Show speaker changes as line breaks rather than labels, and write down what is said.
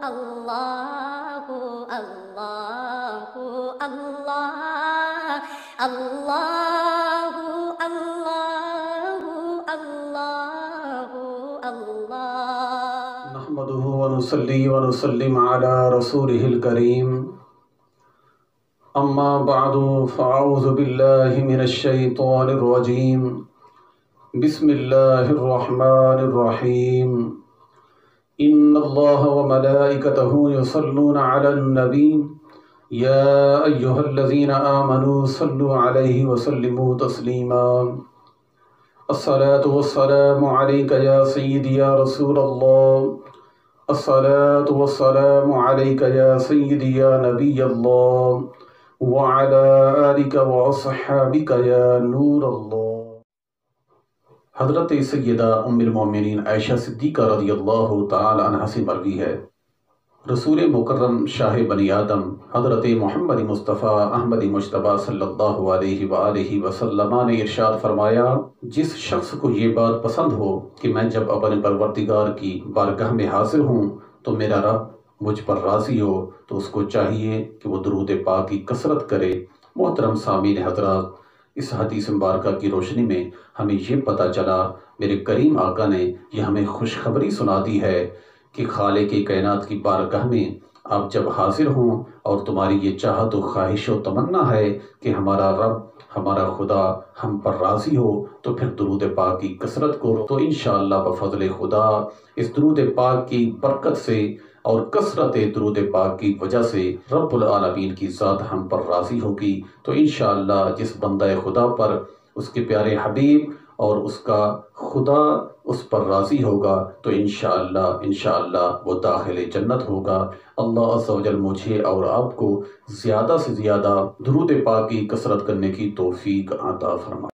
اللہ اللہ اللہ اللہ اللہ اللہ اللہ
نحمده ونصلي ونسلم على رسوله الكريم اما بعد فاعوذ بالله من الشيطان الرجيم بسم الله الرحمن الرحيم ان الله وملائكته يصلون على النبي يا ايها الذين آمنوا صلوا عليه وسلموا تسليما الصلاة والسلام عليك يا سيدي يا رسول الله الصلاة والسلام عليك يا سيدي يا نبي الله وعلى آلك وأصحابك يا نور الله۔ حضرت سیدہ ام المومنین عائشہ صدیقہ رضی اللہ تعالی عنہ سے مروی ہے، رسول مکرم شاہ بنی آدم حضرت محمد مصطفیٰ احمد مجتبیٰ صلی اللہ علیہ وآلہ وسلم نے ارشاد فرمایا، جس شخص کو یہ بات پسند ہو کہ میں جب اپنے پروردگار کی بارگاہ میں حاضر ہوں تو میرا رب مجھ پر راضی ہو تو اس کو چاہیے کہ وہ درود پاک کی کثرت کرے۔ محترم سامعین حضرات، اس حدیث مبارکہ کی روشنی میں ہمیں یہ پتہ چلا، میرے کریم آقا نے یہ ہمیں خوشخبری سنا دی ہے کہ خالق کائنات کی بارگاہ میں آپ جب حاضر ہوں اور تمہاری یہ چاہت و خواہش و تمنا ہے کہ ہمارا رب ہمارا خدا ہم پر راضی ہو تو پھر درود پاک کی کثرت کرو، تو انشاءاللہ بفضل خدا اس درود پاک کی برکت سے اور کثرت درود پاک کی وجہ سے رب العالمین کی ذات ہم پر راضی ہوگی۔ تو انشاءاللہ جس بندہ خدا پر اس کے پیارے حبیب اور اس کا خدا اس پر راضی ہوگا تو انشاءاللہ وہ داخل جنت ہوگا۔ اللہ عز و جل مجھے اور آپ کو زیادہ سے زیادہ درود پاک کی کثرت کرنے کی توفیق عطا فرمائے۔